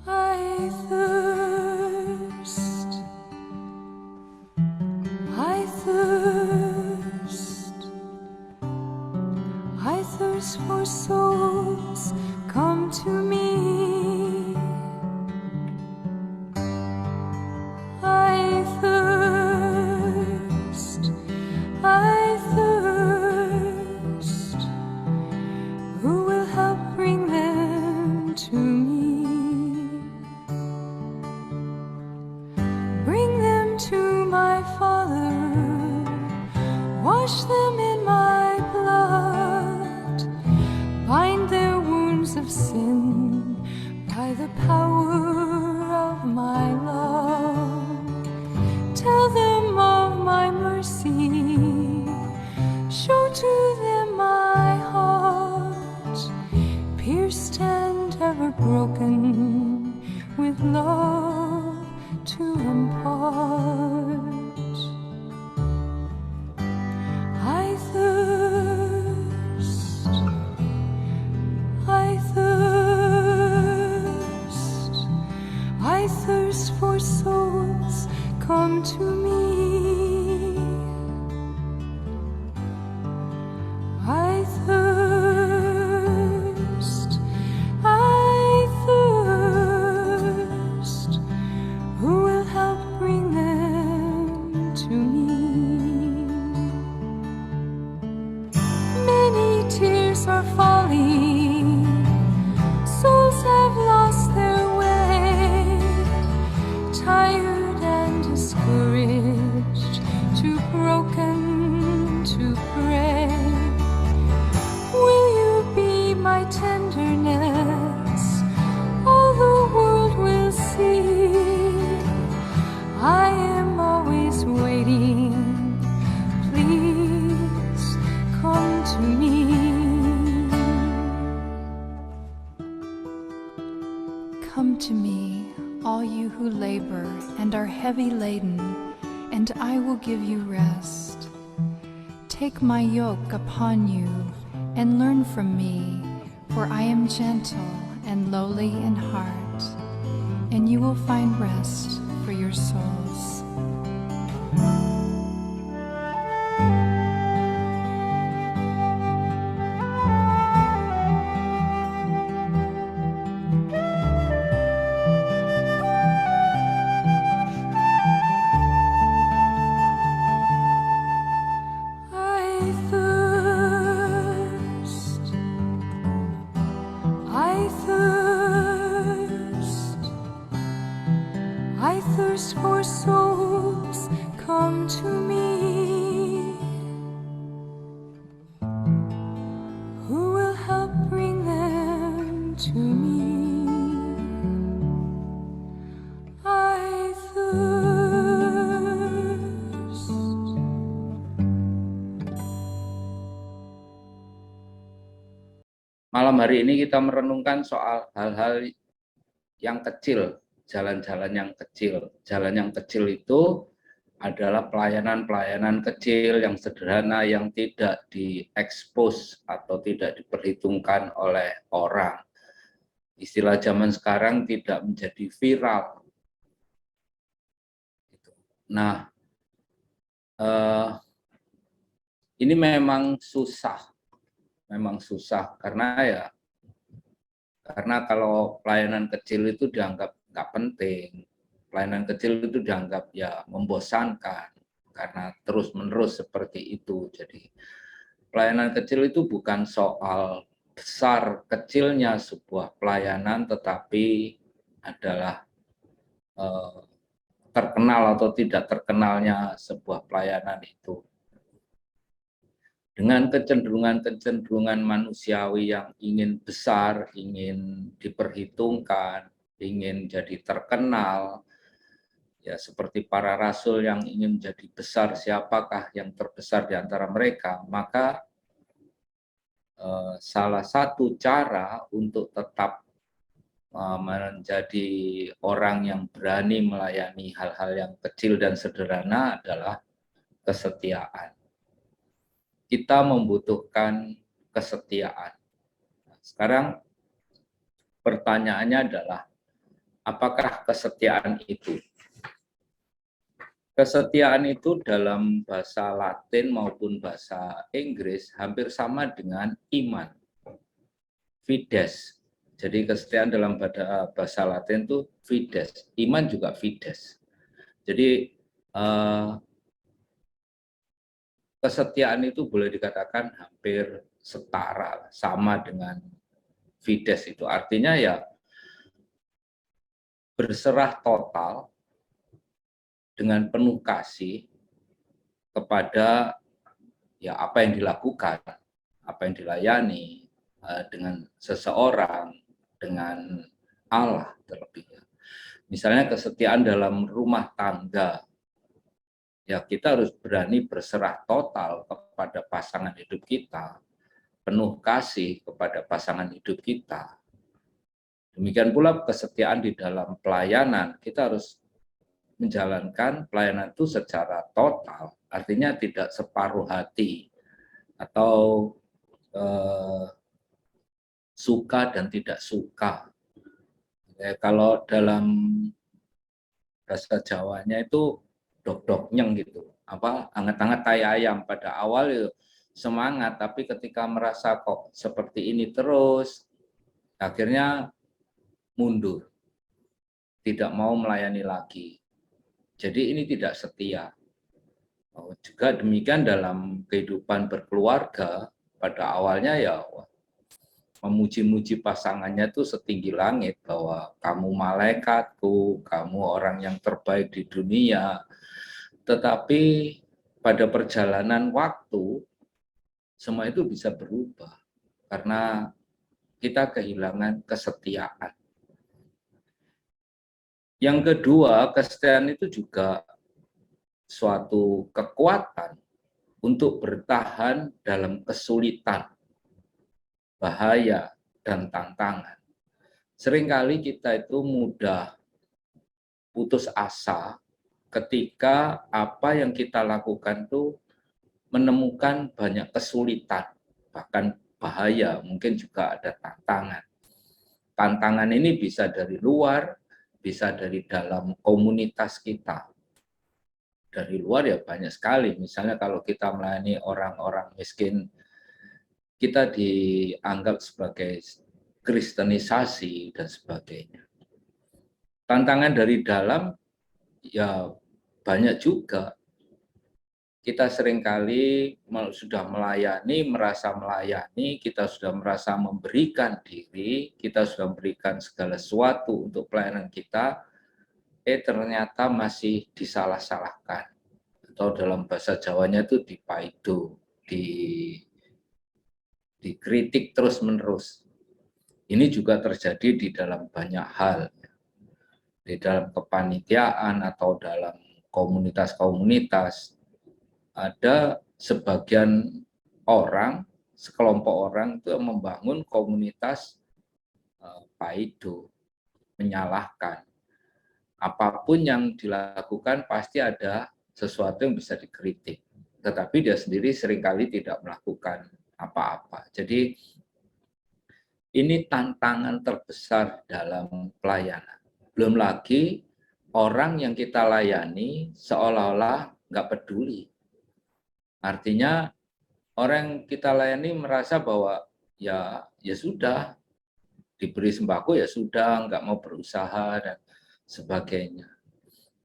I thirst, I thirst, I thirst for souls, come to me. I thirst, I thirst, who will help bring them to me? Bring them to my Father, wash them in my blood, bind their wounds of sin by the power of my love. Tell them of my mercy, show to them my heart, pierced and ever broken, with love to impart. I thirst, I thirst, I thirst for souls, come to me. I thirst, I thirst, who will help bring them to me? Many tears are falling, souls have lost their way, tired and discouraged, too broken to pray. Will you be my tenderness? All the world will see. I am always waiting. Please come to me. Come to me, all you who labor and are heavy laden, and I will give you rest. Take my yoke upon you and learn from me, for I am gentle and lowly in heart, and you will find rest for your souls. I thirst, I thirst, I thirst for souls, come to me. Who will help bring them to me? I thirst. Malam hari ini kita merenungkan soal hal-hal yang kecil, jalan-jalan yang kecil. Jalan yang kecil itu adalah pelayanan-pelayanan kecil yang sederhana, yang tidak diekspos atau tidak diperhitungkan oleh orang. Istilah zaman sekarang tidak menjadi viral. Nah, ini memang susah karena kalau pelayanan kecil itu dianggap nggak penting, pelayanan kecil itu dianggap ya membosankan karena terus-menerus seperti itu. Jadi pelayanan kecil itu bukan soal besar kecilnya sebuah pelayanan, tetapi adalah terkenal atau tidak terkenalnya sebuah pelayanan itu. Dengan kecenderungan-kecenderungan manusiawi yang ingin besar, ingin diperhitungkan, ingin jadi terkenal, ya seperti para rasul yang ingin menjadi besar, siapakah yang terbesar di antara mereka, maka salah satu cara untuk tetap menjadi orang yang berani melayani hal-hal yang kecil dan sederhana adalah kesetiaan. Kita membutuhkan kesetiaan. Sekarang pertanyaannya adalah, apakah kesetiaan itu? Kesetiaan itu dalam bahasa Latin maupun bahasa Inggris hampir sama dengan iman. Fides. Jadi kesetiaan dalam bahasa Latin itu fides. Iman juga fides. Jadi kesetiaan itu boleh dikatakan hampir setara, sama dengan fides itu. Artinya ya berserah total dengan penuh kasih kepada ya apa yang dilakukan, apa yang dilayani dengan seseorang, dengan Allah terlebih. Misalnya kesetiaan dalam rumah tangga, ya kita harus berani berserah total kepada pasangan hidup kita, penuh kasih kepada pasangan hidup kita. Demikian pula kesetiaan di dalam pelayanan, kita harus menjalankan pelayanan itu secara total, artinya tidak separuh hati atau suka dan tidak suka. Kalau dalam bahasa Jawanya itu dok-doknyeng gitu, apa anget-anget tai ayam. Pada awal itu semangat, tapi ketika merasa kok seperti ini terus, akhirnya mundur, tidak mau melayani lagi. Jadi ini tidak setia. Juga demikian dalam kehidupan berkeluarga, pada awalnya ya memuji-muji pasangannya itu setinggi langit, bahwa kamu malaikatku, kamu orang yang terbaik di dunia. Tetapi pada perjalanan waktu, semua itu bisa berubah karena kita kehilangan kesetiaan. Yang kedua, kesetiaan itu juga suatu kekuatan untuk bertahan dalam kesulitan, bahaya, dan tantangan. Seringkali kita itu mudah putus asa ketika apa yang kita lakukan itu menemukan banyak kesulitan, bahkan bahaya, mungkin juga ada tantangan. Tantangan ini bisa dari luar, bisa dari dalam komunitas kita. Dari luar ya banyak sekali, misalnya kalau kita melayani orang-orang miskin, kita dianggap sebagai kristenisasi dan sebagainya. Tantangan dari dalam ya banyak juga. Kita seringkali sudah melayani, merasa melayani, kita sudah merasa memberikan diri, kita sudah memberikan segala sesuatu untuk pelayanan kita, ternyata masih disalah-salahkan. Atau dalam bahasa Jawanya itu dipaido, dikritik terus-menerus. Ini juga terjadi di dalam banyak hal. Di dalam kepanitiaan atau dalam komunitas-komunitas, ada sebagian orang, sekelompok orang itu membangun komunitas paido, menyalahkan. Apapun yang dilakukan pasti ada sesuatu yang bisa dikritik. Tetapi dia sendiri seringkali tidak melakukan apa-apa. Jadi ini tantangan terbesar dalam pelayanan. Belum lagi orang yang kita layani seolah-olah nggak peduli. Artinya orang yang kita layani merasa bahwa ya sudah, diberi sembako ya sudah, nggak mau berusaha dan sebagainya.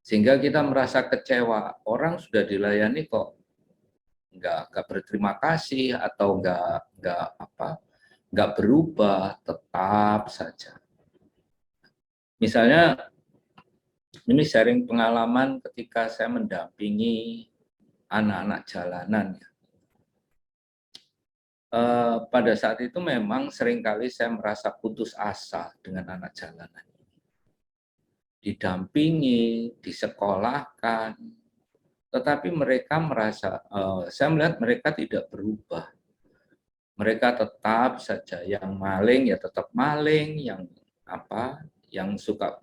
Sehingga kita merasa kecewa, orang sudah dilayani kok nggak berterima kasih atau nggak berubah, tetap saja. Misalnya ini sharing pengalaman ketika saya mendampingi anak-anak jalanan. Pada saat itu memang seringkali saya merasa putus asa dengan anak jalanan. Didampingi, disekolahkan, tetapi mereka merasa, saya melihat mereka tidak berubah. Mereka tetap saja, yang maling ya tetap maling, yang yang suka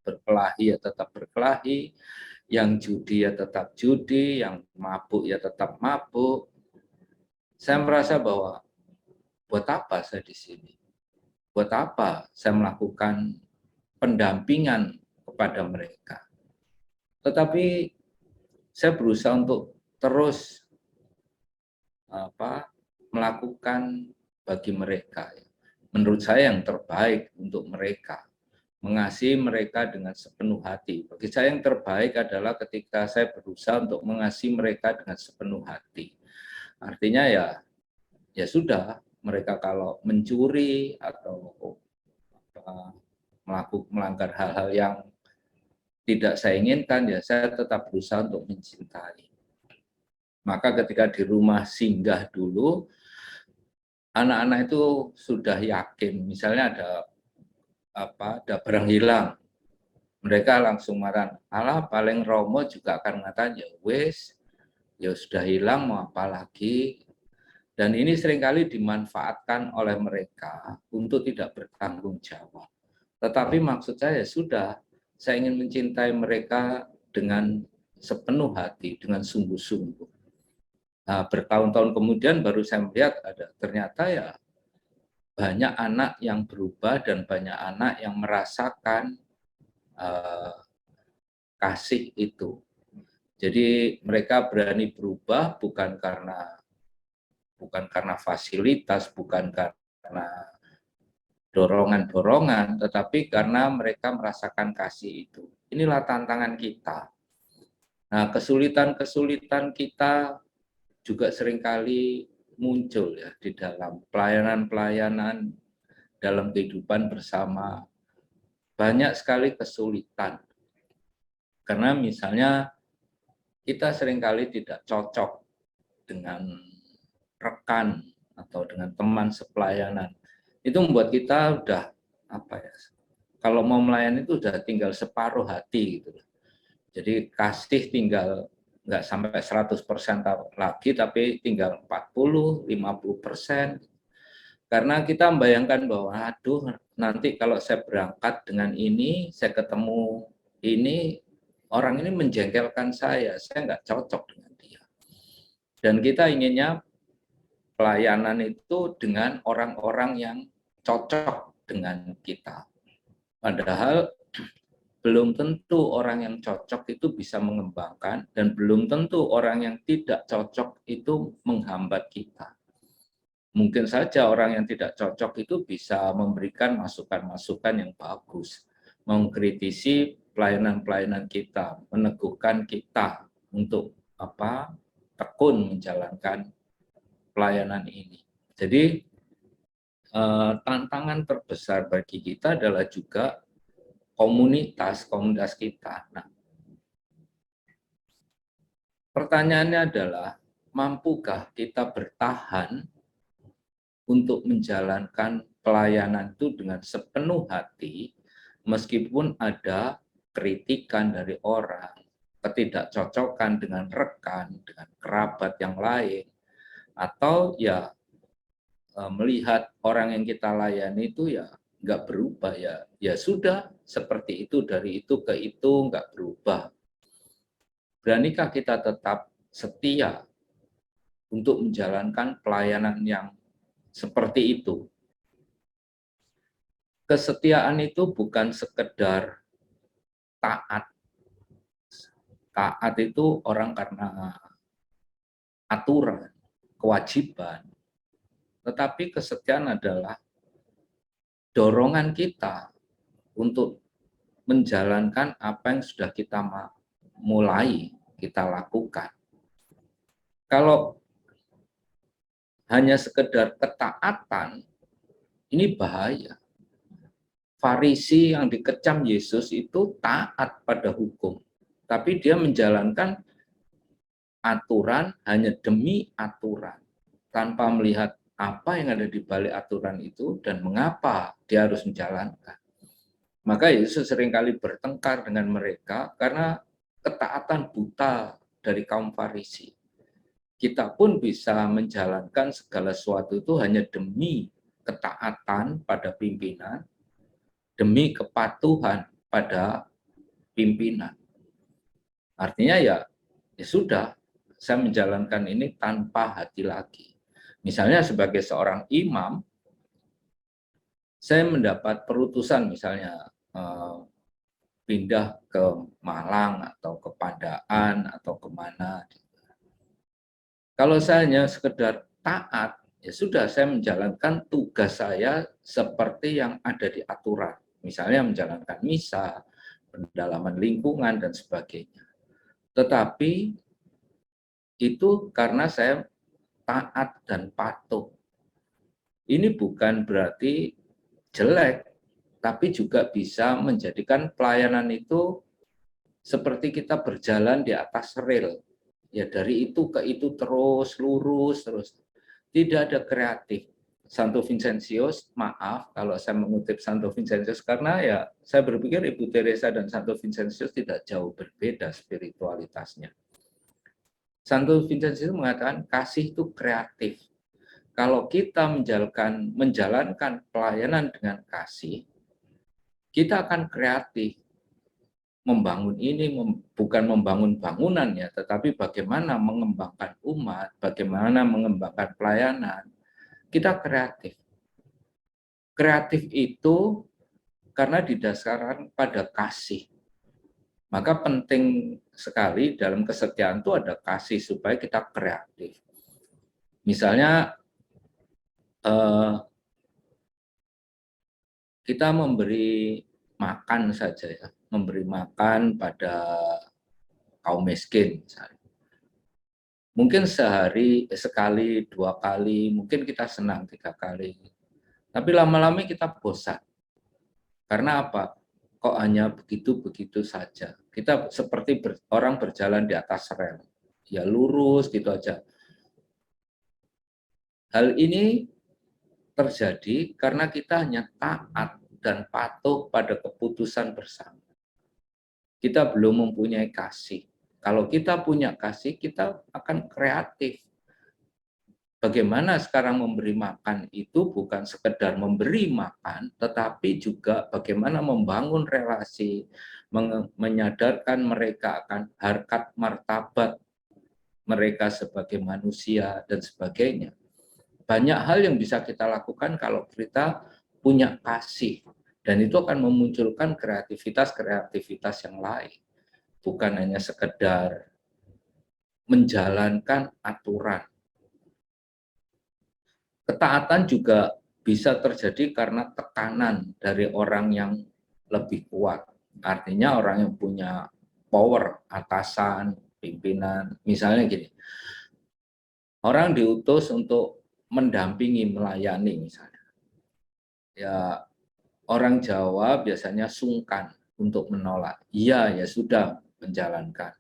berkelahi ya tetap berkelahi, yang judi ya tetap judi, yang mabuk ya tetap mabuk. Saya merasa bahwa buat apa saya di sini? Buat apa saya melakukan pendampingan kepada mereka? Tetapi saya berusaha untuk terus melakukan bagi mereka. Menurut saya yang terbaik untuk mereka. Mengasihi mereka dengan sepenuh hati. Bagi saya yang terbaik adalah ketika saya berusaha untuk mengasihi mereka dengan sepenuh hati. Artinya ya sudah, mereka kalau mencuri atau melanggar hal-hal yang tidak saya inginkan, ya saya tetap berusaha untuk mencintai. Maka ketika di rumah singgah dulu, anak-anak itu sudah yakin, misalnya ada barang hilang, mereka langsung marah, alah paling Romo juga akan mengatakan, ya wes, ya sudah hilang, mau apa lagi. Dan ini seringkali dimanfaatkan oleh mereka untuk tidak bertanggung jawab. Tetapi maksud saya sudah, saya ingin mencintai mereka dengan sepenuh hati, dengan sungguh-sungguh. Nah, bertahun-tahun kemudian baru saya melihat ternyata ya banyak anak yang berubah dan banyak anak yang merasakan kasih itu. Jadi mereka berani berubah bukan karena fasilitas, bukan karena dorongan-dorongan, tetapi karena mereka merasakan kasih itu. Inilah tantangan kita. Nah, kesulitan-kesulitan kita juga seringkali muncul ya di dalam pelayanan-pelayanan dalam kehidupan bersama. Banyak sekali kesulitan. Karena misalnya kita seringkali tidak cocok dengan rekan atau dengan teman sepelayanan. Itu membuat kita udah kalau mau melayani itu udah tinggal separuh hati gitu. Jadi kasih tinggal nggak sampai 100% lagi, tapi tinggal 40-50%. Karena kita membayangkan bahwa, aduh nanti kalau saya berangkat dengan ini, saya ketemu ini, orang ini menjengkelkan saya nggak cocok dengan dia. Dan kita inginnya pelayanan itu dengan orang-orang yang cocok dengan kita. Padahal belum tentu orang yang cocok itu bisa mengembangkan dan belum tentu orang yang tidak cocok itu menghambat kita. Mungkin saja orang yang tidak cocok itu bisa memberikan masukan-masukan yang bagus, mengkritisi pelayanan-pelayanan kita, meneguhkan kita untuk tekun menjalankan pelayanan ini. Jadi tantangan terbesar bagi kita adalah juga komunitas kita. Nah, pertanyaannya adalah, mampukah kita bertahan untuk menjalankan pelayanan itu dengan sepenuh hati, meskipun ada kritikan dari orang, ketidakcocokan dengan rekan, dengan kerabat yang lain, atau ya melihat orang yang kita layani itu ya nggak berubah, ya sudah seperti itu, dari itu ke itu nggak berubah. Beranikah kita tetap setia untuk menjalankan pelayanan yang seperti itu? Kesetiaan itu bukan sekedar taat. Taat itu orang karena aturan, kewajiban. Tetapi kesetiaan adalah dorongan kita untuk menjalankan apa yang sudah kita mulai, kita lakukan. Kalau hanya sekedar ketaatan, ini bahaya. Farisi yang dikecam Yesus itu taat pada hukum, tapi dia menjalankan aturan hanya demi aturan, tanpa melihat apa yang ada di balik aturan itu dan mengapa dia harus menjalankan. Maka Yesus seringkali bertengkar dengan mereka karena ketaatan buta dari kaum Farisi. Kita pun bisa menjalankan segala sesuatu itu hanya demi ketaatan pada pimpinan, demi kepatuhan pada pimpinan. Artinya ya sudah, saya menjalankan ini tanpa hati lagi. Misalnya sebagai seorang imam, saya mendapat perutusan misalnya pindah ke Malang atau ke Pandaan atau kemana. Kalau saya hanya sekedar taat, ya sudah, saya menjalankan tugas saya seperti yang ada di aturan. Misalnya menjalankan misa, pendalaman lingkungan, dan sebagainya. Tetapi itu karena saya taat dan patuh. Ini bukan berarti jelek, tapi juga bisa menjadikan pelayanan itu seperti kita berjalan di atas rel. Ya dari itu ke itu terus, lurus, terus. Tidak ada kreatif. Santo Vincentius, maaf kalau saya mengutip Santo Vincentius, karena ya saya berpikir Ibu Teresa dan Santo Vincentius tidak jauh berbeda spiritualitasnya. Santo Vincentius mengatakan kasih itu kreatif. Kalau kita menjalankan pelayanan dengan kasih, kita akan kreatif. Membangun ini bukan membangun bangunannya, tetapi bagaimana mengembangkan umat, bagaimana mengembangkan pelayanan. Kita kreatif. Kreatif itu karena didasarkan pada kasih. Maka penting sekali dalam kesetiaan itu ada kasih supaya kita kreatif. Misalnya kita memberi makan saja ya, memberi makan pada kaum miskin misalnya. Mungkin sehari sekali, 2 kali, mungkin kita senang 3 kali. Tapi lama-lama kita bosan. Karena apa? Kok hanya begitu-begitu saja. Kita seperti orang berjalan di atas rel. Ya lurus gitu aja. Hal ini terjadi karena kita hanya taat dan patuh pada keputusan bersama. Kita belum mempunyai kasih. Kalau kita punya kasih, kita akan kreatif. Bagaimana sekarang memberi makan itu bukan sekedar memberi makan, tetapi juga bagaimana membangun relasi, menyadarkan mereka akan harkat martabat mereka sebagai manusia, dan sebagainya. Banyak hal yang bisa kita lakukan kalau kita punya kasih, dan itu akan memunculkan kreativitas-kreativitas yang lain. Bukan hanya sekedar menjalankan aturan. Ketaatan juga bisa terjadi karena tekanan dari orang yang lebih kuat. Artinya orang yang punya power, atasan, pimpinan. Misalnya gini, orang diutus untuk mendampingi, melayani misalnya. Ya, orang Jawa biasanya sungkan untuk menolak. Iya, ya sudah menjalankan.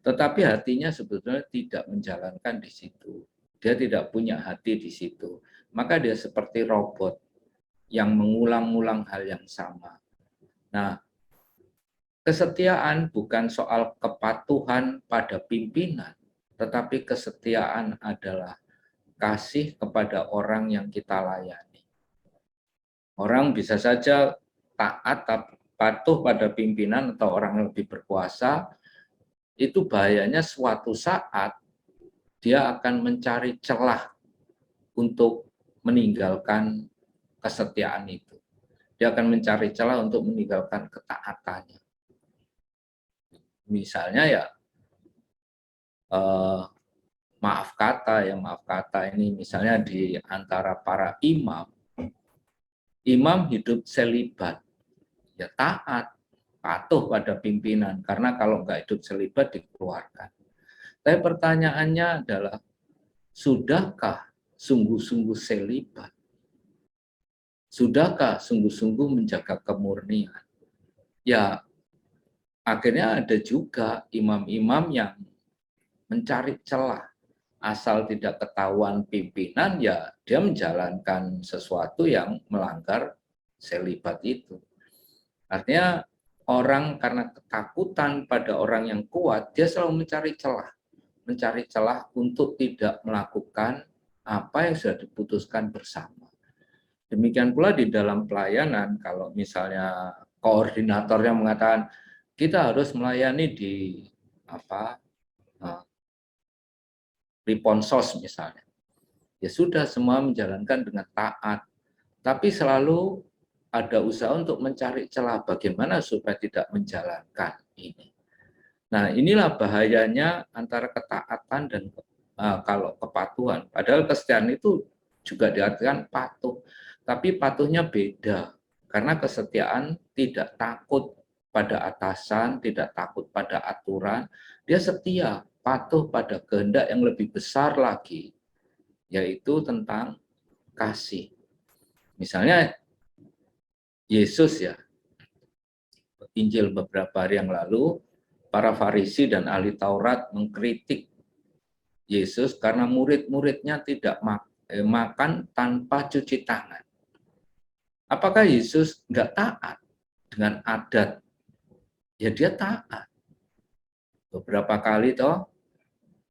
Tetapi hatinya sebetulnya tidak menjalankan di situ. Dia tidak punya hati di situ. Maka dia seperti robot yang mengulang-ulang hal yang sama. Nah, kesetiaan bukan soal kepatuhan pada pimpinan, tetapi kesetiaan adalah kasih kepada orang yang kita layani. Orang bisa saja taat, patuh pada pimpinan atau orang yang lebih berkuasa, itu bahayanya suatu saat dia akan mencari celah untuk meninggalkan kesetiaan itu. Dia akan mencari celah untuk meninggalkan ketaatannya. Misalnya ya, maaf kata ini misalnya di antara para imam, imam hidup selibat, ya taat, patuh pada pimpinan, karena kalau nggak hidup selibat dikeluarkan. Tapi pertanyaannya adalah, sudahkah sungguh-sungguh selibat? Sudahkah sungguh-sungguh menjaga kemurnian? Ya, akhirnya ada juga imam-imam yang mencari celah. Asal tidak ketahuan pimpinan, ya dia menjalankan sesuatu yang melanggar selibat itu. Artinya orang karena ketakutan pada orang yang kuat, dia selalu mencari celah untuk tidak melakukan apa yang sudah diputuskan bersama. Demikian pula di dalam pelayanan, kalau misalnya koordinatornya mengatakan kita harus melayani di apa Riponsos misalnya, ya sudah semua menjalankan dengan taat, tapi selalu ada usaha untuk mencari celah bagaimana supaya tidak menjalankan ini. Nah, inilah bahayanya antara ketaatan dan kalau kepatuhan. Padahal kesetiaan itu juga diartikan patuh, tapi patuhnya beda. Karena kesetiaan tidak takut pada atasan, tidak takut pada aturan, dia setia, patuh pada kehendak yang lebih besar lagi, yaitu tentang kasih. Misalnya Yesus ya, Injil beberapa hari yang lalu, para Farisi dan ahli Taurat mengkritik Yesus karena murid-muridnya tidak makan tanpa cuci tangan. Apakah Yesus nggak taat dengan adat? Ya dia taat. Beberapa kali toh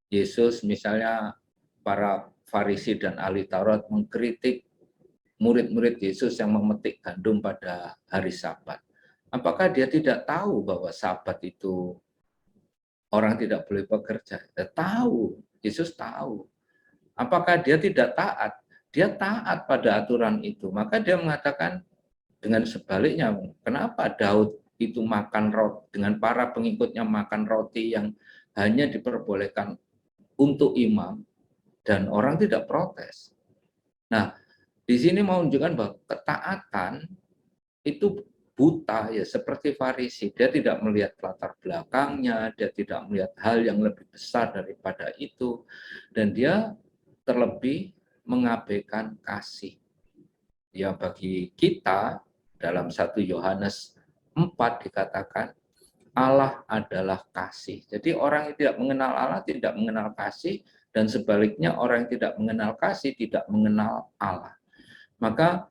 Yesus misalnya para Farisi dan ahli Taurat mengkritik murid-murid Yesus yang memetik gandum pada hari Sabat. Apakah dia tidak tahu bahwa Sabat itu orang tidak boleh bekerja? Dia tahu, Yesus tahu. Apakah dia tidak taat? Dia taat pada aturan itu. Maka dia mengatakan dengan sebaliknya, kenapa Daud itu makan roti, dengan para pengikutnya makan roti yang hanya diperbolehkan untuk imam, dan orang tidak protes. Nah, di sini mau menunjukkan bahwa ketaatan itu buta ya, seperti Farisi. Dia tidak melihat latar belakangnya, dia tidak melihat hal yang lebih besar daripada itu, dan dia terlebih mengabaikan kasih. Ya, bagi kita dalam 1 Yohanes 4 dikatakan Allah adalah kasih. Jadi orang yang tidak mengenal Allah tidak mengenal kasih, dan sebaliknya orang yang tidak mengenal kasih tidak mengenal Allah. Maka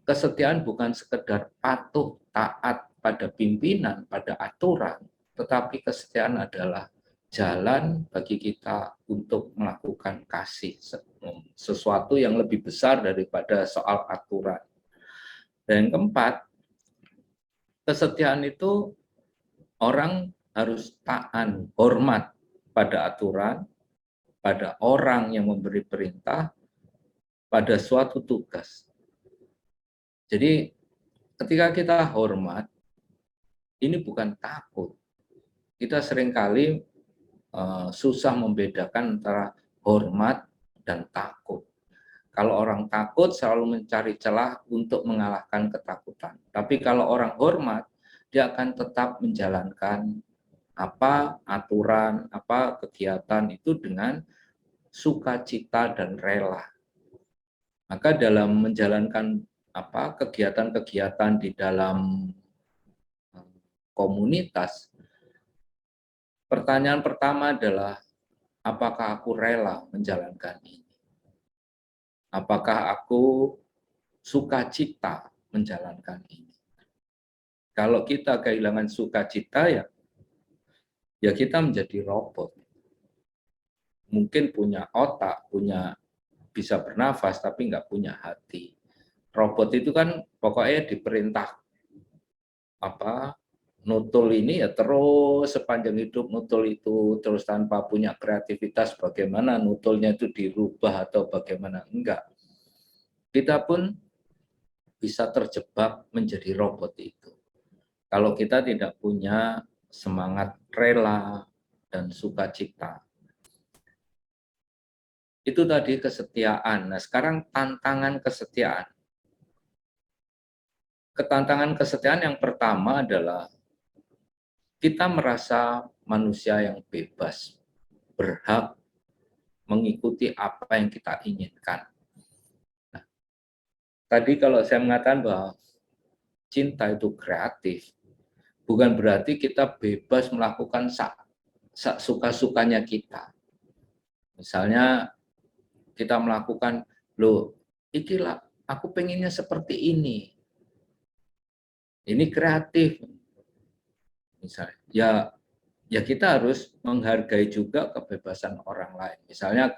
kesetiaan bukan sekedar patuh taat pada pimpinan, pada aturan, tetapi kesetiaan adalah jalan bagi kita untuk melakukan kasih, sesuatu yang lebih besar daripada soal aturan. Dan yang keempat, kesetiaan itu orang harus taat, hormat pada aturan, pada orang yang memberi perintah, pada suatu tugas. Jadi ketika kita hormat, ini bukan takut. Kita seringkali susah membedakan antara hormat dan takut. Kalau orang takut selalu mencari celah untuk mengalahkan ketakutan. Tapi kalau orang hormat, dia akan tetap menjalankan apa aturan, apa kegiatan itu dengan sukacita dan rela. Maka dalam menjalankan apa kegiatan-kegiatan di dalam komunitas, pertanyaan pertama adalah apakah aku rela menjalankan ini? Apakah aku sukacita menjalankan ini? Kalau kita kehilangan sukacita ya kita menjadi robot. Mungkin punya otak, bisa bernafas tapi nggak punya hati. Robot itu kan pokoknya diperintah apa nutul ini ya terus sepanjang hidup nutul itu terus tanpa punya kreativitas bagaimana nutulnya itu dirubah atau bagaimana, enggak. Kita pun bisa terjebak menjadi robot itu kalau kita tidak punya semangat rela dan sukacita. Itu tadi kesetiaan. Nah, sekarang tantangan kesetiaan. Ketantangan kesetiaan yang pertama adalah kita merasa manusia yang bebas, berhak mengikuti apa yang kita inginkan. Nah, tadi kalau saya mengatakan bahwa cinta itu kreatif, bukan berarti kita bebas melakukan suka-sukanya kita. Misalnya kita melakukan, loh, ikilah aku pengennya seperti ini. Ini kreatif. Misalnya, ya kita harus menghargai juga kebebasan orang lain. Misalnya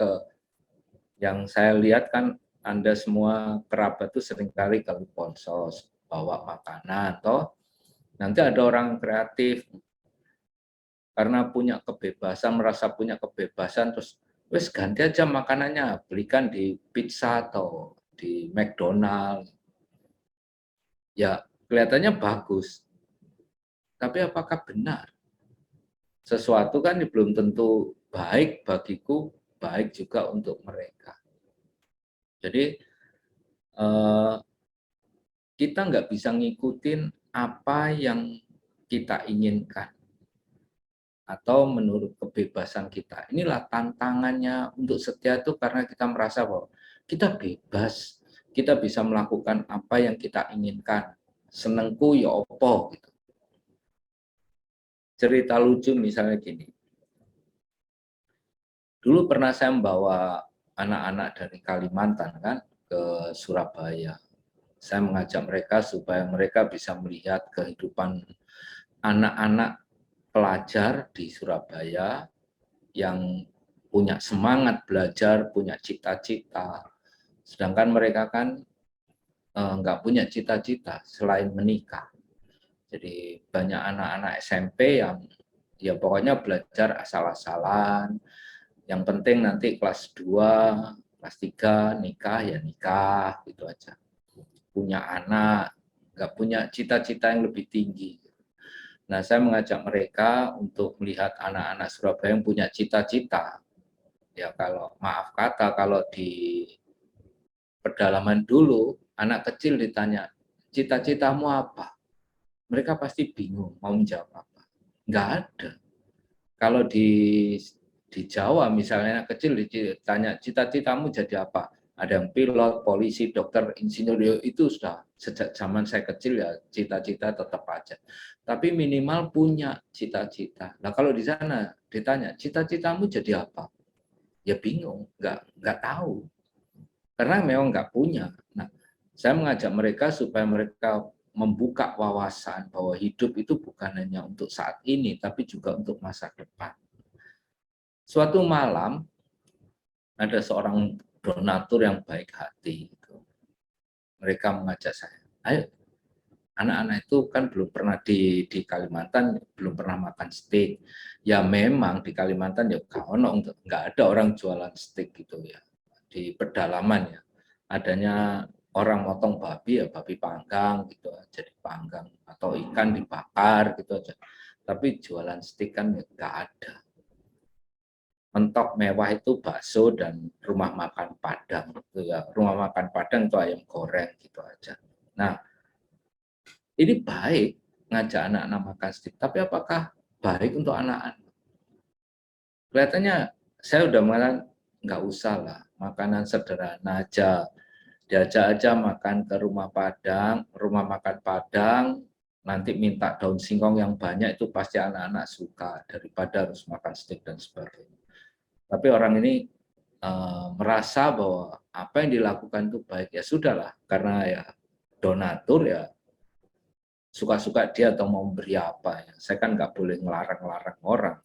yang saya lihat kan Anda semua kerabat tuh seringkali kalau ponsos bawa makanan, toh nanti ada orang kreatif karena punya kebebasan, merasa punya kebebasan, terus wes ganti aja makanannya, belikan di pizza atau di McDonald. Ya kelihatannya bagus, tapi apakah benar? Sesuatu kan belum tentu baik bagiku, baik juga untuk mereka. Jadi kita nggak bisa ngikutin apa yang kita inginkan atau menurut kebebasan kita. Inilah tantangannya untuk setia itu karena kita merasa bahwa kita bebas, kita bisa melakukan apa yang kita inginkan. Senengku ya opo gitu. Cerita lucu misalnya gini. Dulu pernah saya membawa anak-anak dari Kalimantan kan ke Surabaya. Saya mengajak mereka supaya mereka bisa melihat kehidupan anak-anak pelajar di Surabaya yang punya semangat belajar, punya cita-cita. Sedangkan mereka kan nggak punya cita-cita selain menikah. Jadi banyak anak-anak SMP yang ya pokoknya belajar asal-asalan. Yang penting nanti kelas 2, kelas 3 nikah ya nikah gitu aja. Punya anak, nggak punya cita-cita yang lebih tinggi. Nah, saya mengajak mereka untuk melihat anak-anak Surabaya yang punya cita-cita. Ya kalau maaf kata, kalau di pedalaman dulu, anak kecil ditanya, cita-citamu apa? Mereka pasti bingung mau menjawab apa. Nggak ada. Kalau di Jawa misalnya anak kecil ditanya, cita-citamu jadi apa? Ada yang pilot, polisi, dokter, insinyur, itu sudah sejak zaman saya kecil ya cita-cita tetap aja. Tapi minimal punya cita-cita. Nah kalau di sana ditanya, cita-citamu jadi apa? Ya bingung, nggak tahu. Karena memang nggak punya. Nah, saya mengajak mereka supaya mereka membuka wawasan bahwa hidup itu bukan hanya untuk saat ini, tapi juga untuk masa depan. Suatu malam, ada seorang donatur yang baik hati. Mereka mengajak saya, ayo anak-anak itu kan belum pernah di Kalimantan, belum pernah makan steak. Ya memang di Kalimantan ya nggak ada orang jualan steak gitu ya. Di pedalaman ya. Adanya orang motong babi ya babi panggang gitu aja dipanggang atau ikan dibakar gitu aja. Tapi jualan steak kan nggak ada. Mentok mewah itu bakso dan rumah makan Padang gitu ya. Rumah makan Padang itu ayam goreng gitu aja. Nah, ini baik ngajak anak-anak makan steak, tapi apakah baik untuk anak-anak? Kelihatannya saya udah mengatakan nggak usah lah, makanan sederhana aja. Diajak aja makan ke rumah makan Padang, nanti minta daun singkong yang banyak itu pasti anak-anak suka daripada harus makan steak dan sebagainya. Tapi orang ini merasa bahwa apa yang dilakukan itu baik, ya sudahlah, karena ya donatur ya suka-suka dia atau mau beri apa ya. Saya kan nggak boleh ngelarang-larang orang.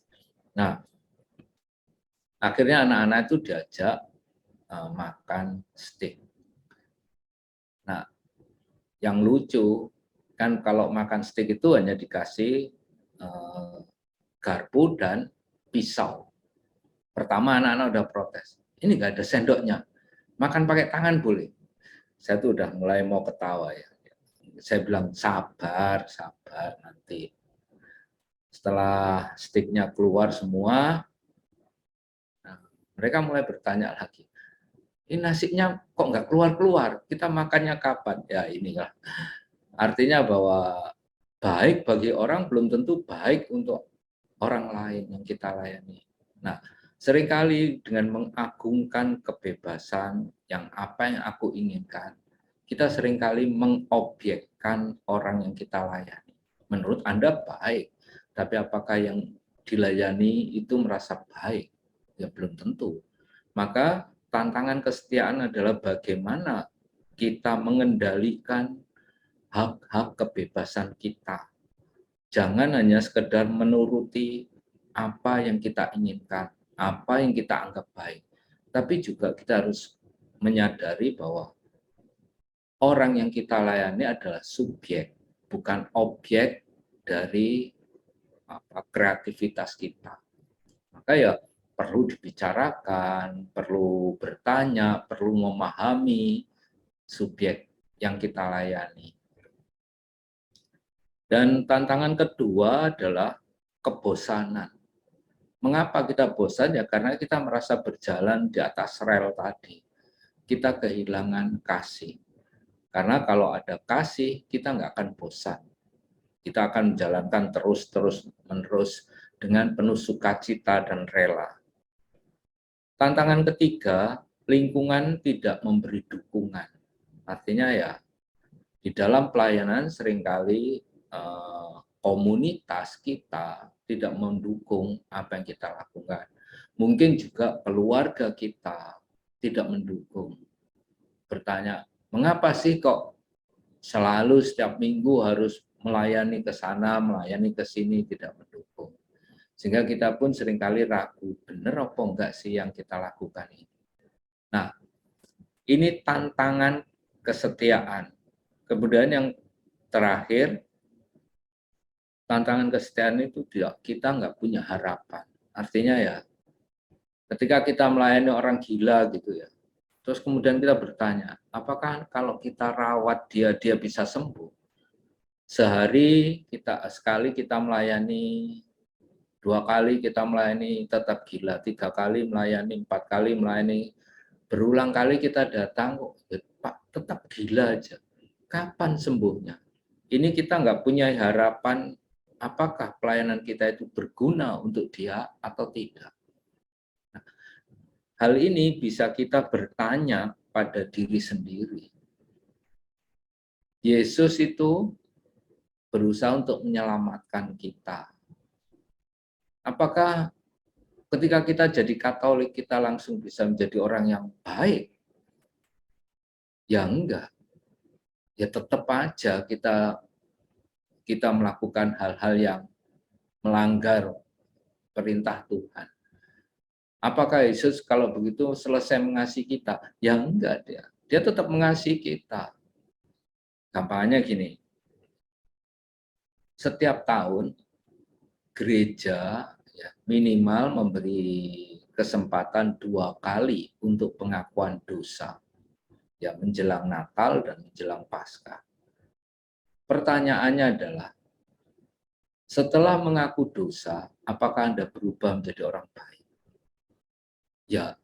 Nah, akhirnya anak-anak itu diajak makan steak. Nah, yang lucu kan kalau makan steak itu hanya dikasih garpu dan pisau. Pertama anak-anak udah protes. Ini nggak ada sendoknya. Makan pakai tangan boleh. Saya tuh udah mulai mau ketawa ya. Saya bilang sabar, sabar nanti. Setelah steaknya keluar semua, nah, mereka mulai bertanya lagi. Ini nasinya kok nggak keluar-keluar? Kita makannya kapan? Ya inilah. Artinya bahwa baik bagi orang belum tentu baik untuk orang lain yang kita layani. Nah, seringkali dengan mengagungkan kebebasan yang apa yang aku inginkan, kita seringkali mengobjekkan orang yang kita layani. Menurut Anda baik, tapi apakah yang dilayani itu merasa baik? Ya belum tentu. Maka tantangan kesetiaan adalah bagaimana kita mengendalikan hak-hak kebebasan kita. Jangan hanya sekedar menuruti apa yang kita inginkan, apa yang kita anggap baik, tapi juga kita harus menyadari bahwa orang yang kita layani adalah subjek, bukan objek dari kreativitas kita. Maka ya perlu dibicarakan, perlu bertanya, perlu memahami subjek yang kita layani. Dan tantangan kedua adalah kebosanan. Mengapa kita bosan? Ya karena kita merasa berjalan di atas rel tadi. Kita kehilangan kasih. Karena kalau ada kasih, kita nggak akan bosan. Kita akan menjalankan terus-menerus dengan penuh sukacita dan rela. Tantangan ketiga, lingkungan tidak memberi dukungan. Artinya ya, di dalam pelayanan seringkali komunitas kita tidak mendukung apa yang kita lakukan. Mungkin juga keluarga kita tidak mendukung. Bertanya, mengapa sih kok selalu setiap minggu harus melayani ke sana, melayani ke sini, tidak mendukung. Sehingga kita pun seringkali ragu, benar apa enggak sih yang kita lakukan ini. Nah, ini tantangan kesetiaan. Kemudian yang terakhir, tantangan kesetiaan itu kita nggak punya harapan. Artinya ya, ketika kita melayani orang gila gitu ya, terus kemudian kita bertanya, apakah kalau kita rawat dia bisa sembuh? Sehari sekali kita melayani, 2 kali kita melayani tetap gila, 3 kali melayani, 4 kali melayani, berulang kali kita datang, Pak tetap gila aja. Kapan sembuhnya? Ini kita nggak punya harapan apakah pelayanan kita itu berguna untuk dia atau tidak. Nah, hal ini bisa kita bertanya pada diri sendiri. Yesus itu berusaha untuk menyelamatkan kita. Apakah ketika kita jadi Katolik kita langsung bisa menjadi orang yang baik? Ya enggak. Ya tetap aja kita melakukan hal-hal yang melanggar perintah Tuhan. Apakah Yesus kalau begitu selesai mengasihi kita? Ya enggak dia. Dia tetap mengasihi kita. Gampangnya gini. Setiap tahun gereja ya, minimal memberi kesempatan 2 kali untuk pengakuan dosa. Ya menjelang Natal dan menjelang Paskah. Pertanyaannya adalah, setelah mengaku dosa, apakah Anda berubah menjadi orang baik? Ya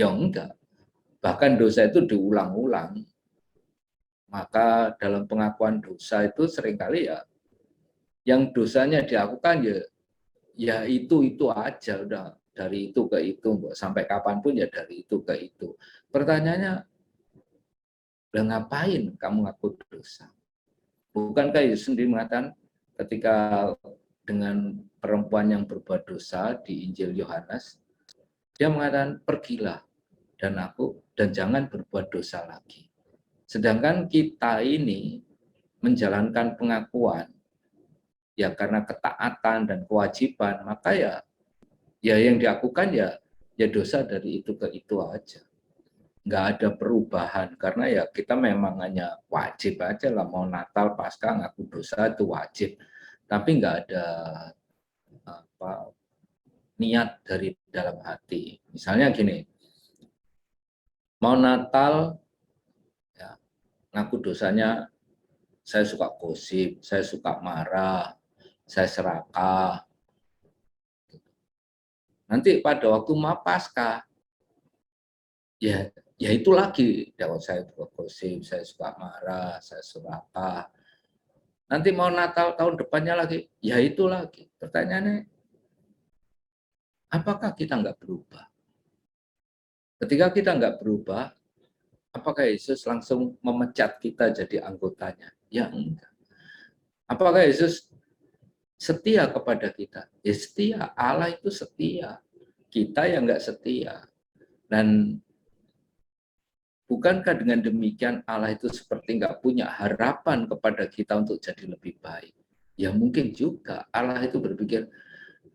enggak. Bahkan dosa itu diulang-ulang. Maka dalam pengakuan dosa itu seringkali ya, yang dosanya dilakukan ya itu aja, udah dari itu ke itu, sampai kapanpun ya dari itu ke itu. Pertanyaannya, lah ngapain kamu ngaku dosa? Bukankah Yesus sendiri mengatakan ketika dengan perempuan yang berbuat dosa di Injil Yohanes, dia mengatakan pergilah dan jangan berbuat dosa lagi. Sedangkan kita ini menjalankan pengakuan ya karena ketaatan dan kewajiban, maka ya yang dilakukan ya dosa dari itu ke itu aja. Nggak ada perubahan karena ya kita memang hanya wajib aja lah, mau Natal Paskah ngaku dosa itu wajib, tapi nggak ada niat dari dalam hati. Misalnya gini, mau Natal ya, ngaku dosanya saya suka gosip, saya suka marah, saya serakah. Nanti pada waktu mau Paskah ya itu lagi, saya suka gosip, saya suka marah, saya serakah. Nanti mau Natal tahun depannya lagi, ya itu lagi. Pertanyaannya, apakah kita nggak berubah? Ketika kita nggak berubah, apakah Yesus langsung memecat kita jadi anggotanya? Ya enggak. Apakah Yesus setia kepada kita? Ya setia, Allah itu setia. Kita yang nggak setia. Dan bukankah dengan demikian Allah itu seperti nggak punya harapan kepada kita untuk jadi lebih baik? Ya mungkin juga Allah itu berpikir,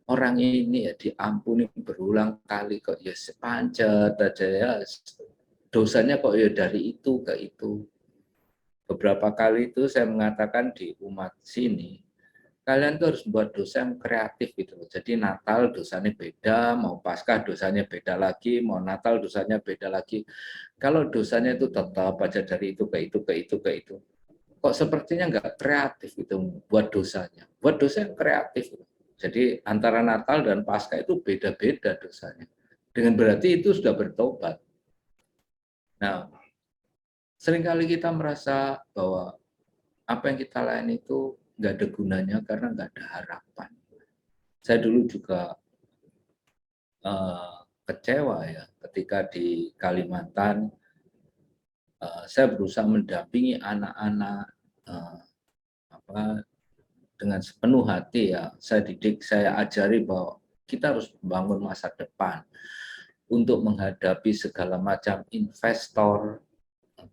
orang ini ya diampuni berulang kali kok ya sepancet aja ya, dosanya kok ya dari itu ke itu. Beberapa kali itu saya mengatakan di umat sini, kalian tuh harus buat dosa yang kreatif gitu loh. Jadi Natal dosanya beda, mau Paskah dosanya beda lagi, mau Natal dosanya beda lagi. Kalau dosanya itu tetap aja dari itu ke itu ke itu ke itu, kok sepertinya nggak kreatif gitu buat dosanya. Buat dosa yang kreatif. Jadi antara Natal dan Paskah itu beda-beda dosanya. Dengan berarti itu sudah bertobat. Nah, seringkali kita merasa bahwa apa yang kita layani itu nggak ada gunanya karena nggak ada harapan. Saya dulu juga kecewa ya ketika di Kalimantan saya berusaha mendampingi anak-anak dengan sepenuh hati ya. Saya didik, saya ajari bahwa kita harus membangun masa depan untuk menghadapi segala macam investor,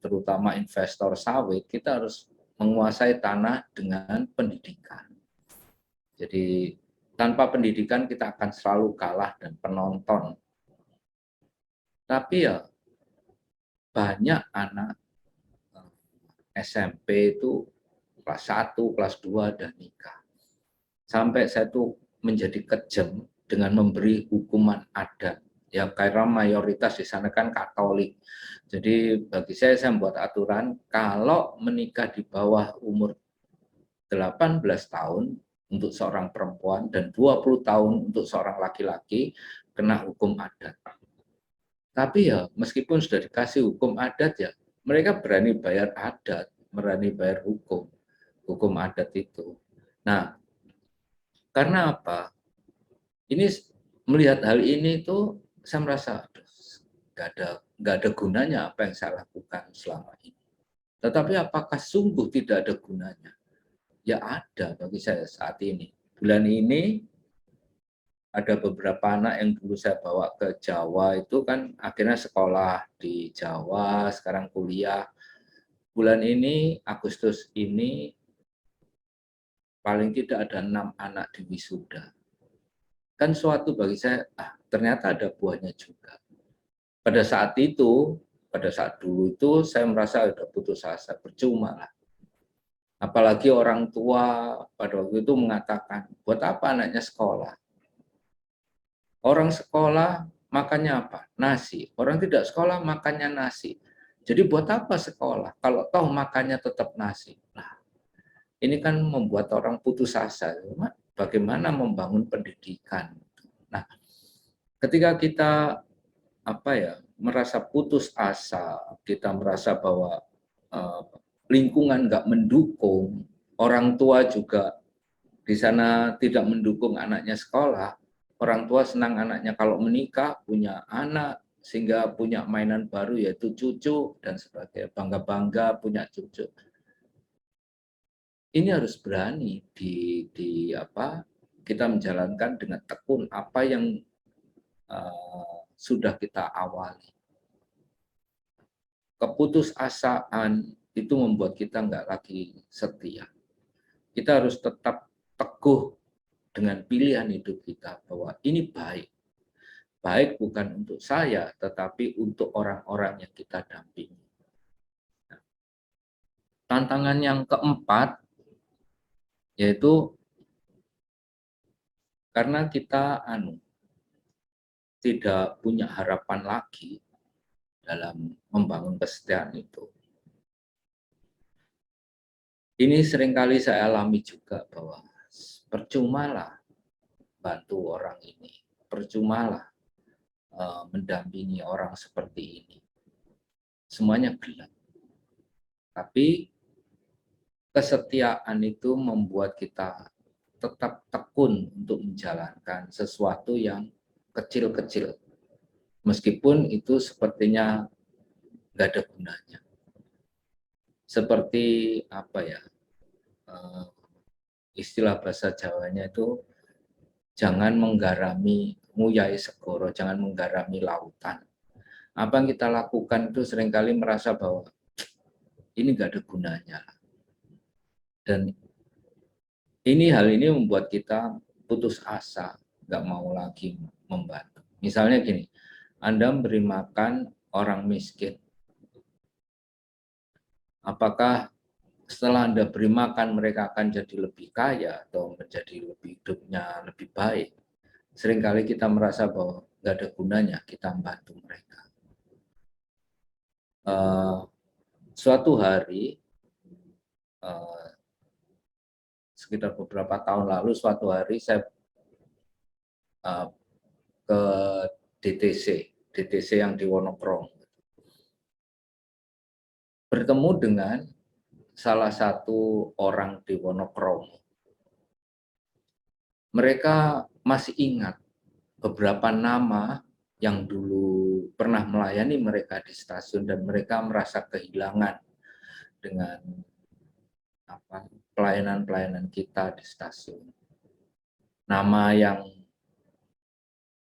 terutama investor sawit. Kita harus menguasai tanah dengan pendidikan. Jadi tanpa pendidikan kita akan selalu kalah dan penonton. Tapi ya banyak anak SMP itu kelas 1, kelas 2 dan nikah. Sampai saya tuh menjadi kejam dengan memberi hukuman adat. Ya karena mayoritas di sana kan Katolik. Jadi bagi saya membuat aturan kalau menikah di bawah umur 18 tahun untuk seorang perempuan dan 20 tahun untuk seorang laki-laki kena hukum adat. Tapi ya meskipun sudah dikasih hukum adat ya, mereka berani bayar adat, berani bayar hukum adat itu. Nah, karena apa? Ini melihat hal ini itu saya merasa nggak ada gunanya apa yang saya lakukan selama ini. Tetapi apakah sungguh tidak ada gunanya? Ya ada bagi saya saat ini. Bulan ini ada beberapa anak yang dulu saya bawa ke Jawa itu kan akhirnya sekolah di Jawa, sekarang kuliah. Bulan ini, Agustus ini, paling tidak ada 6 anak di wisuda. Kan suatu bagi saya, ternyata ada buahnya juga. Pada saat itu, pada saat dulu itu, saya merasa sudah putus asa, percuma lah. Apalagi orang tua pada waktu itu mengatakan, buat apa anaknya sekolah? Orang sekolah makannya apa? Nasi. Orang tidak sekolah makannya nasi. Jadi buat apa sekolah? Kalau toh makannya tetap nasi. Nah, ini kan membuat orang putus asa. Bagaimana membangun pendidikan? Nah, ketika kita merasa putus asa, kita merasa bahwa lingkungan nggak mendukung, orang tua juga di sana tidak mendukung anaknya sekolah, orang tua senang anaknya kalau menikah, punya anak, sehingga punya mainan baru yaitu cucu dan sebagainya, bangga-bangga punya cucu. Ini harus berani kita menjalankan dengan tekun apa yang sudah kita awali. Keputusasaan itu membuat kita nggak lagi setia. Kita harus tetap teguh dengan pilihan hidup kita bahwa ini baik. Baik bukan untuk saya, tetapi untuk orang-orang yang kita dampingi. Tantangan yang keempat, yaitu karena kita tidak punya harapan lagi dalam membangun kesetiaan itu. Ini seringkali saya alami juga bahwa percumalah bantu orang ini, percumalah mendampingi orang seperti ini. Semuanya gelap. Tapi kesetiaan itu membuat kita tetap tekun untuk menjalankan sesuatu yang kecil-kecil. Meskipun itu sepertinya nggak ada gunanya. Seperti istilah bahasa Jawanya itu jangan menggarami nguyai segoro, jangan menggarami lautan. Apa yang kita lakukan itu seringkali merasa bahwa ini nggak ada gunanya. Dan hal ini membuat kita putus asa, nggak mau lagi membantu. Misalnya gini, Anda memberi makan orang miskin, Apakah setelah Anda beri makan mereka akan jadi lebih kaya atau menjadi lebih hidupnya lebih baik? Seringkali kita merasa bahwa nggak ada gunanya kita membantu mereka. Suatu hari, sekitar beberapa tahun lalu, suatu hari saya ke DTC yang di Wonokromo, bertemu dengan salah satu orang di Wonokromo. Mereka masih ingat beberapa nama yang dulu pernah melayani mereka di stasiun dan mereka merasa kehilangan dengan pelayanan-pelayanan kita di stasiun. Nama yang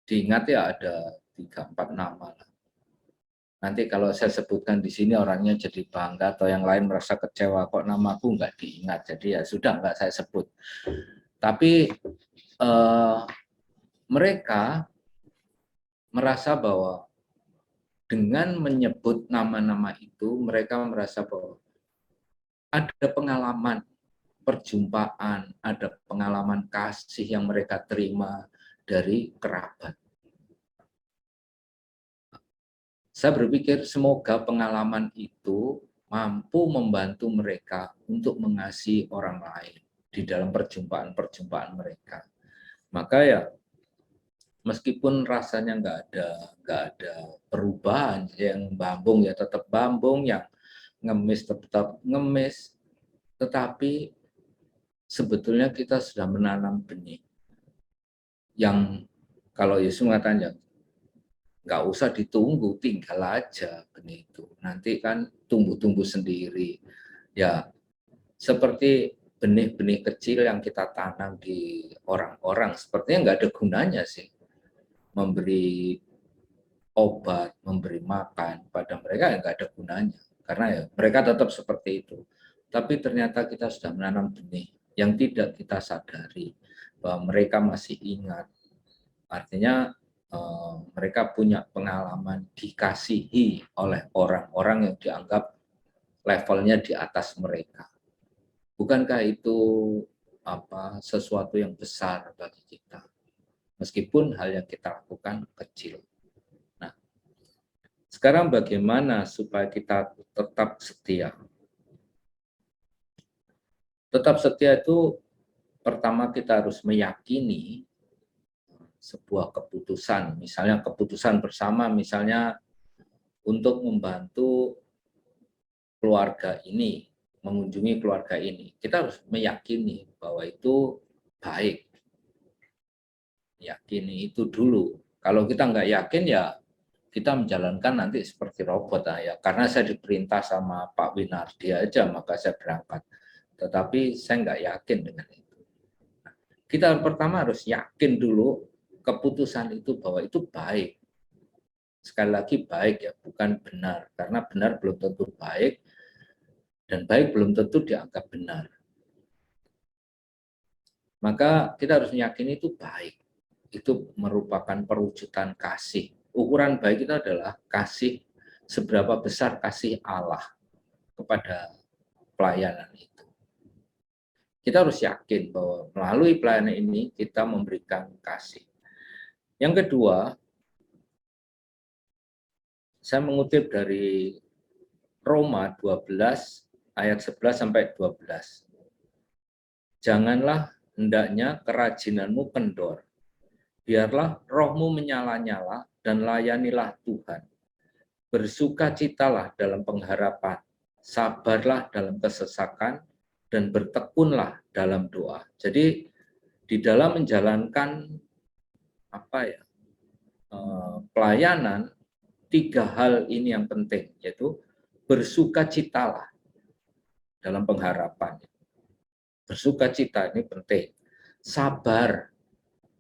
diingat ya ada 3-4 nama. Nanti kalau saya sebutkan di sini orangnya jadi bangga atau yang lain merasa kecewa kok namaku nggak diingat. Jadi ya sudah nggak saya sebut. Tapi mereka merasa bahwa dengan menyebut nama-nama itu mereka merasa bahwa ada pengalaman perjumpaan, ada pengalaman kasih yang mereka terima dari kerabat. Saya berpikir semoga pengalaman itu mampu membantu mereka untuk mengasihi orang lain di dalam perjumpaan-perjumpaan mereka. Maka ya meskipun rasanya nggak ada perubahan, yang bambung ya tetap bambung, yang ngemis tetap ngemis, tetapi sebetulnya kita sudah menanam benih yang kalau Yesus mengatakan nggak usah ditunggu, tinggal aja benih itu. Nanti kan tumbuh-tumbuh sendiri. Ya, seperti benih-benih kecil yang kita tanam di orang-orang, sepertinya nggak ada gunanya sih. Memberi obat, memberi makan pada mereka ya nggak ada gunanya. Karena ya mereka tetap seperti itu. Tapi ternyata kita sudah menanam benih yang tidak kita sadari bahwa mereka masih ingat. Artinya mereka punya pengalaman dikasihi oleh orang-orang yang dianggap levelnya di atas mereka. Bukankah itu sesuatu yang besar bagi kita? Meskipun hal yang kita lakukan kecil. Nah, sekarang bagaimana supaya kita tetap setia? Tetap setia itu pertama kita harus meyakini sebuah keputusan, misalnya keputusan bersama, misalnya untuk membantu keluarga ini, mengunjungi keluarga ini. Kita harus meyakini bahwa itu baik. Yakini itu dulu. Kalau kita nggak yakin ya kita menjalankan nanti seperti robot ya. Karena saya diperintah sama Pak Winardi aja maka saya berangkat. Tetapi saya nggak yakin dengan itu. Kita pertama harus yakin dulu keputusan itu bahwa itu baik. Sekali lagi baik ya, bukan benar. Karena benar belum tentu baik, dan baik belum tentu dianggap benar. Maka kita harus meyakini itu baik. Itu merupakan perwujudan kasih. Ukuran baik itu adalah kasih, seberapa besar kasih Allah kepada pelayanan itu. Kita harus yakin bahwa melalui pelayanan ini kita memberikan kasih. Yang kedua, saya mengutip dari Roma 12 ayat 11 sampai 12. Janganlah hendaknya kerajinanmu kendor. Biarlah rohmu menyala-nyala dan layanilah Tuhan. Bersukacitalah dalam pengharapan, sabarlah dalam kesesakan, dan bertekunlah dalam doa. Jadi di dalam menjalankan pelayanan, 3 hal ini yang penting, yaitu bersukacitalah dalam pengharapan. Bersukacita ini penting. Sabar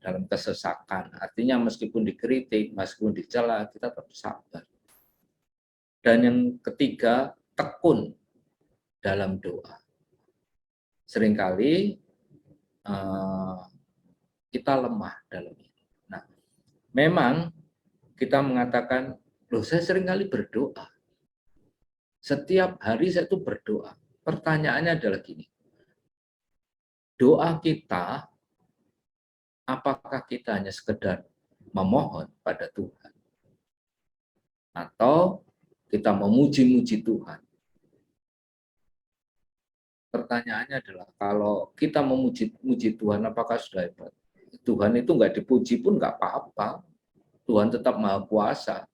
dalam kesesakan. Artinya meskipun dikritik, meskipun dicela, kita tetap sabar. Dan yang ketiga, tekun dalam doa. Seringkali kita lemah dalam ini. Nah, memang kita mengatakan, loh saya seringkali berdoa. Setiap hari saya itu berdoa. Pertanyaannya adalah gini, doa kita, apakah kita hanya sekedar memohon pada Tuhan? Atau kita memuji-muji Tuhan? Pertanyaannya adalah, kalau kita memuji Tuhan, apakah sudah hebat? Tuhan itu nggak dipuji pun nggak apa-apa. Tuhan tetap maha kuasa.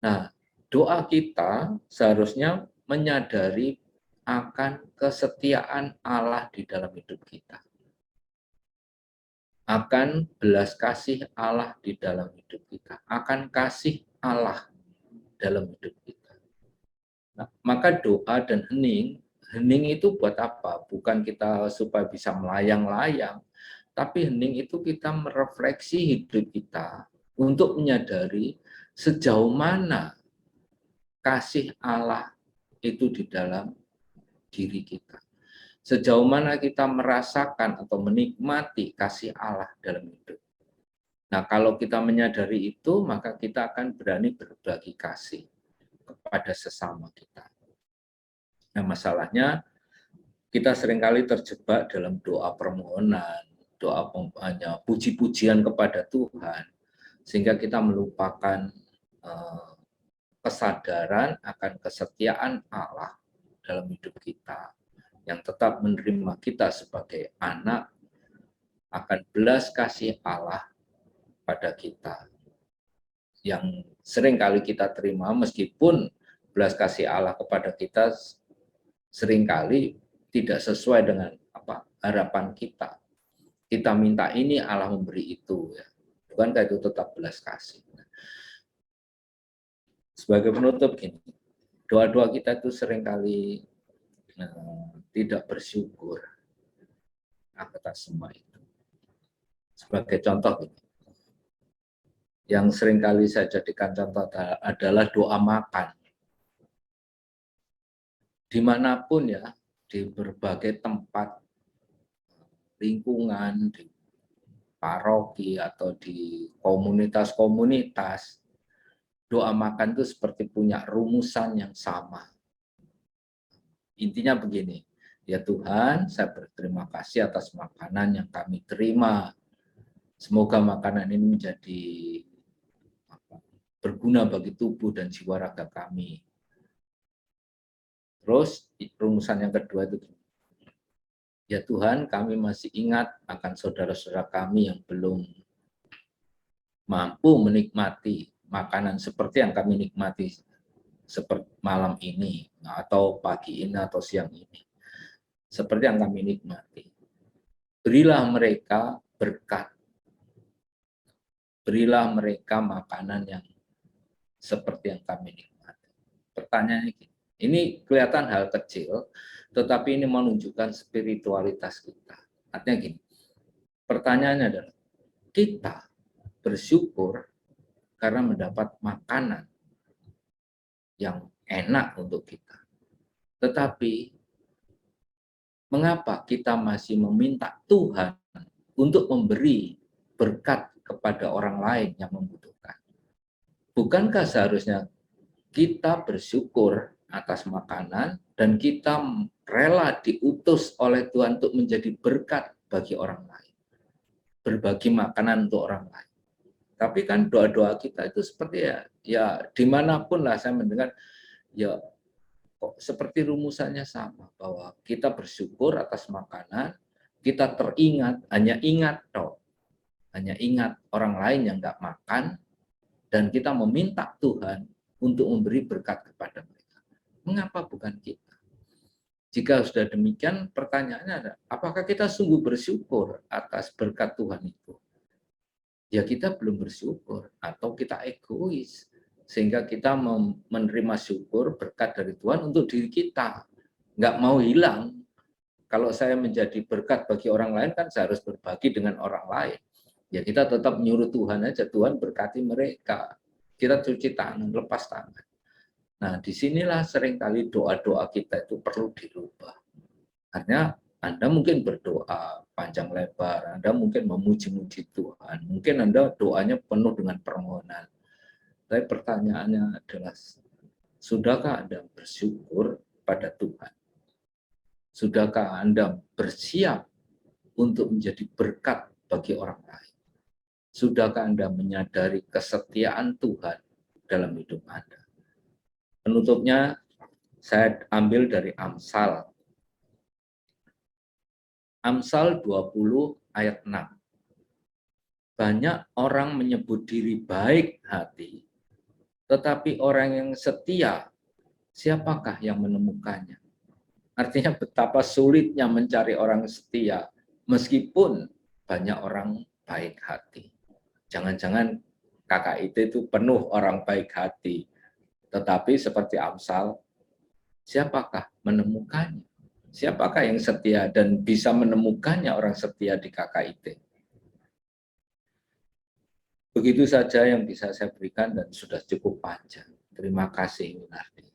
Nah, doa kita seharusnya menyadari akan kesetiaan Allah di dalam hidup kita. Akan belas kasih Allah di dalam hidup kita. Akan kasih Allah dalam hidup kita. Nah, maka doa dan hening itu buat apa? Bukan kita supaya bisa melayang-layang, tapi hening itu kita merefleksi hidup kita untuk menyadari sejauh mana kasih Allah itu di dalam diri kita. Sejauh mana kita merasakan atau menikmati kasih Allah dalam hidup. Nah, kalau kita menyadari itu, maka kita akan berani berbagi kasih kepada sesama kita. Nah, masalahnya kita seringkali terjebak dalam doa permohonan, doa hanya puji-pujian kepada Tuhan, sehingga kita melupakan kesadaran akan kesetiaan Allah dalam hidup kita, yang tetap menerima kita sebagai anak, akan belas kasih Allah pada kita, yang seringkali kita terima, meskipun belas kasih Allah kepada kita seringkali tidak sesuai dengan harapan kita. Kita minta ini, Allah memberi itu, ya. Bukankah itu tetap belas kasih? Sebagai penutup gini, doa-doa kita itu seringkali tidak bersyukur atas semua itu. Sebagai contoh gini, yang seringkali saya jadikan contoh adalah doa makan. Dimanapun ya, di berbagai tempat, lingkungan, di paroki atau di komunitas-komunitas, doa makan itu seperti punya rumusan yang sama. Intinya begini, ya Tuhan, saya berterima kasih atas makanan yang kami terima. Semoga makanan ini menjadi berguna bagi tubuh dan jiwa raga kami. Terus rumusan yang kedua itu, ya Tuhan, kami masih ingat akan saudara-saudara kami yang belum mampu menikmati makanan seperti yang kami nikmati seperti malam ini, atau pagi ini, atau siang ini. Seperti yang kami nikmati. Berilah mereka berkat. Berilah mereka makanan yang seperti yang kami nikmati. Pertanyaannya gini, ini kelihatan hal kecil, tetapi ini menunjukkan spiritualitas kita. Artinya gini, pertanyaannya adalah, kita bersyukur karena mendapat makanan yang enak untuk kita. Tetapi, mengapa kita masih meminta Tuhan untuk memberi berkat kepada orang lain yang membutuhkan? Bukankah seharusnya kita bersyukur atas makanan dan kita rela diutus oleh Tuhan untuk menjadi berkat bagi orang lain, berbagi makanan untuk orang lain? Tapi kan doa-doa kita itu seperti ya dimanapun lah saya mendengar, ya kok seperti rumusannya sama, bahwa kita bersyukur atas makanan, kita teringat, hanya ingat orang lain yang nggak makan, dan kita meminta Tuhan untuk memberi berkat kepada mereka. Mengapa bukan kita? Jika sudah demikian, pertanyaannya adalah, apakah kita sungguh bersyukur atas berkat Tuhan itu? Ya kita belum bersyukur, atau kita egois, sehingga kita menerima syukur berkat dari Tuhan untuk diri kita. Nggak mau hilang. Kalau saya menjadi berkat bagi orang lain, kan saya harus berbagi dengan orang lain. Ya kita tetap nyuruh Tuhan aja, Tuhan berkati mereka. Kita cuci tangan, lepas tangan. Nah, disinilah seringkali doa-doa kita itu perlu dirubah. Karena Anda mungkin berdoa panjang lebar, Anda mungkin memuji-muji Tuhan, mungkin Anda doanya penuh dengan permohonan. Tapi pertanyaannya adalah, Sudahkah Anda bersyukur pada Tuhan? Sudahkah Anda bersiap untuk menjadi berkat bagi orang lain? Sudahkah Anda menyadari kesetiaan Tuhan dalam hidup Anda? Penutupnya, saya ambil dari Amsal. Amsal 20 ayat 6. Banyak orang menyebut diri baik hati, tetapi orang yang setia, siapakah yang menemukannya? Artinya betapa sulitnya mencari orang setia, meskipun banyak orang baik hati. Jangan-jangan KKIT itu penuh orang baik hati, tetapi seperti Amsal, siapakah menemukannya? Siapakah yang setia dan bisa menemukannya orang setia di KKIT? Begitu saja yang bisa saya berikan dan sudah cukup panjang. Terima kasih, Winardi.